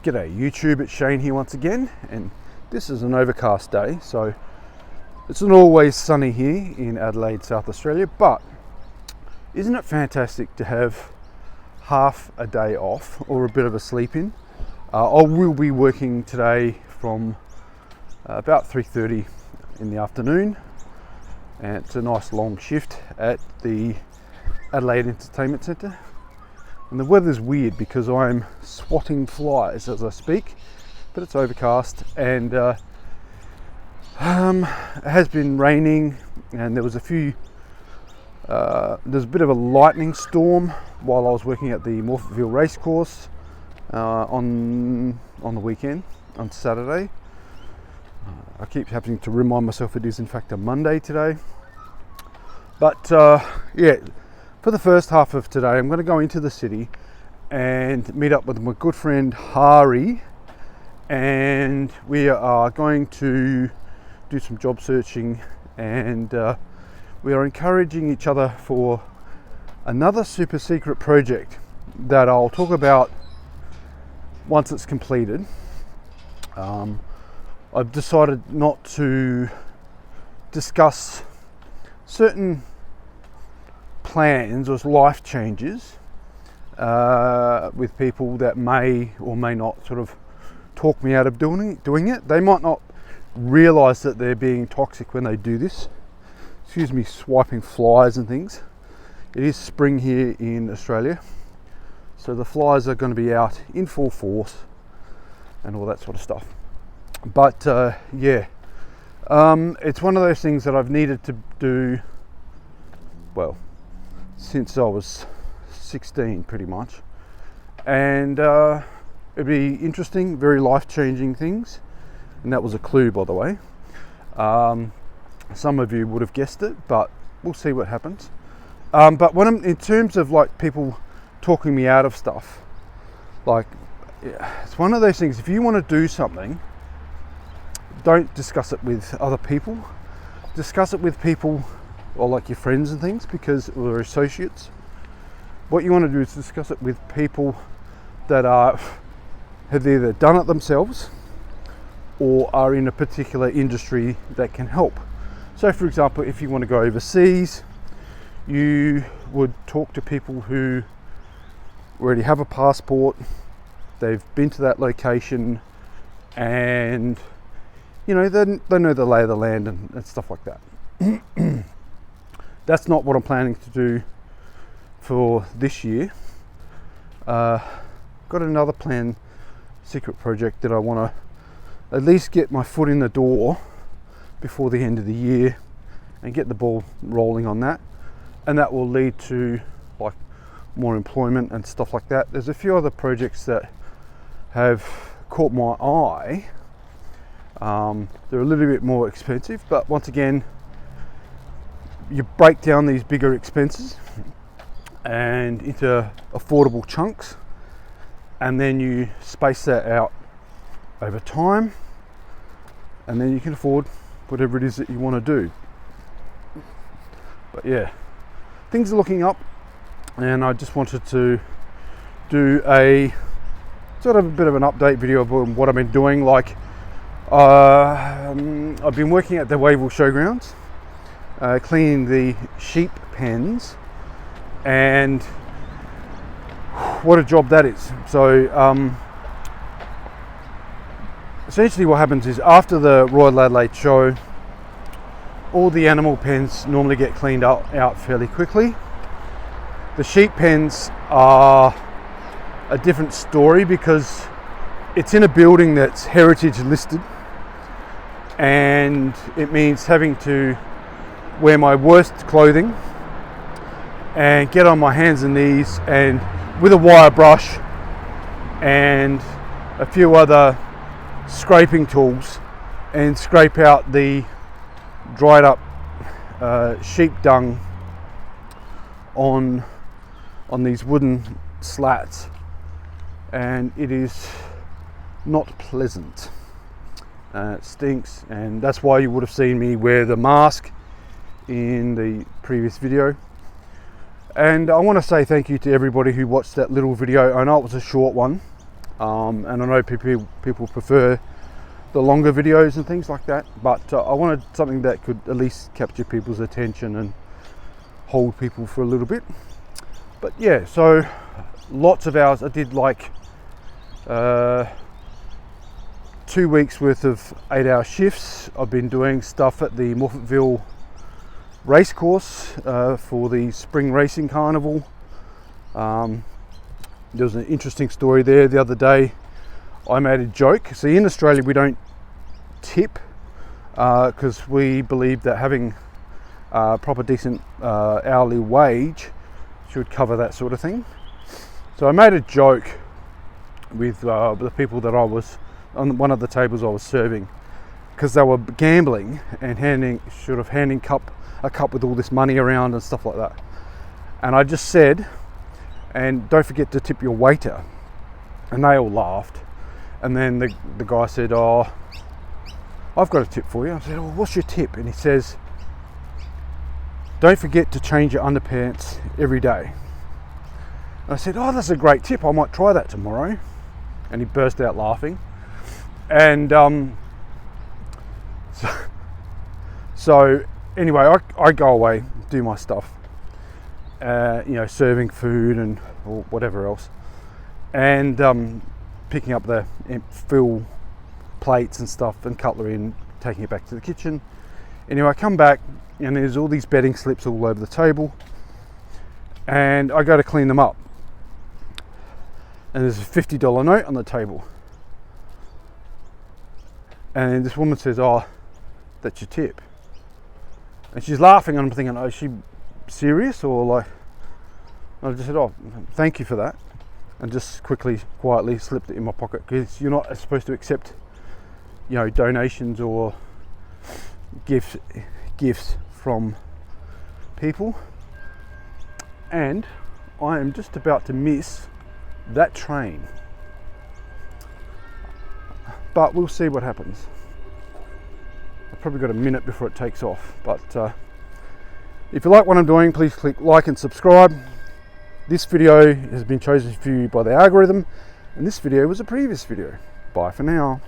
G'day YouTube, it's Shane here once again, and this is an overcast day, so it's not always sunny here in Adelaide, South Australia, but isn't it fantastic to have half a day off or a bit of a sleep in? I will be working today from about 3:30 in the afternoon, and it's a nice long shift at the Adelaide Entertainment Centre. And the weather's weird because I'm swatting flies as I speak, but it's overcast, and it has been raining, and there was there's a bit of a lightning storm while I was working at the Morphettville Racecourse on the weekend, on Saturday. I keep having to remind myself it is in fact a Monday today. But yeah, for the first half of today, I'm going to go into the city and meet up with my good friend Hari, and we are going to do some job searching, and we are encouraging each other for another super secret project that I'll talk about once it's completed. I've decided not to discuss certain plans or life changes with people that may or may not sort of talk me out of doing it. They might not realize that they're being toxic when they do this. Excuse me, swiping flies and things. It is spring here in Australia, so the flies are going to be out in full force and all that sort of stuff. But yeah, it's one of those things that I've needed to do, well, since I was 16 pretty much, and it'd be interesting, very life-changing things, and that was a clue, by the way. Some of you would have guessed it, but we'll see what happens. But when in terms of like people talking me out of stuff, like, it's one of those things, if you want to do something, don't discuss it with other people. Discuss it with people, or like your friends and things, or associates. What you want to do is discuss it with people that have either done it themselves or are in a particular industry that can help. So for example, if you want to go overseas, you would talk to people who already have a passport, they've been to that location, and you know, they know the lay of the land and stuff like that. That's not what I'm planning to do for this year. Got another secret project that I want to at least get my foot in the door before the end of the year and get the ball rolling on that, and that will lead to like more employment and stuff like that. There's a few other projects that have caught my eye. They're a little bit more expensive, but once again, you break down these bigger expenses and into affordable chunks, and then you space that out over time, and then you can afford whatever it is that you want to do. But yeah, things are looking up, and I just wanted to do a sort of a bit of an update video of what I've been doing. Like, I've been working at the Wavell Showgrounds, cleaning the sheep pens, and what a job that is. So essentially what happens is, after the Royal Adelaide show, all the animal pens normally get cleaned out fairly quickly. The sheep pens are a different story because it's in a building that's heritage listed, and it means having to wear my worst clothing and get on my hands and knees and with a wire brush and a few other scraping tools and scrape out the dried up sheep dung on these wooden slats, and it is not pleasant. It stinks, and that's why you would have seen me wear the mask in the previous video. And I want to say thank you to everybody who watched that little video. I know it was a short one, and I know people prefer the longer videos and things like that, but I wanted something that could at least capture people's attention and hold people for a little bit. But yeah, so lots of hours. I did like 2 weeks worth of 8-hour shifts. I've been doing stuff at the Morphettville race course for the spring racing carnival. There was an interesting story there the other day. I made a joke. See, in Australia we don't tip because we believe that having proper decent hourly wage should cover that sort of thing. So I made a joke with the people that I was on one of the tables I was serving, because they were gambling and handing a cup with all this money around and stuff like that. And I just said, and don't forget to tip your waiter. And they all laughed. And then the guy said, oh, I've got a tip for you. I said, oh, what's your tip? And he says, don't forget to change your underpants every day. And I said, oh, that's a great tip. I might try that tomorrow. And he burst out laughing. And so anyway, I go away, do my stuff, serving food and or whatever else, and picking up the fill plates and stuff and cutlery and taking it back to the kitchen. Anyway, I come back and there's all these betting slips all over the table, and I go to clean them up, and there's a $50 note on the table, and this woman says, oh, that's your tip. And she's laughing, and I'm thinking, oh, is she serious? Or like, I just said, oh, thank you for that, and just quietly slipped it in my pocket, because you're not supposed to accept, donations or gifts from people. And I am just about to miss that train, but we'll see what happens. I've probably got a minute before it takes off, but if you like what I'm doing, please click like and subscribe. This video has been chosen for you by the algorithm, and this video was a previous video. Bye for now.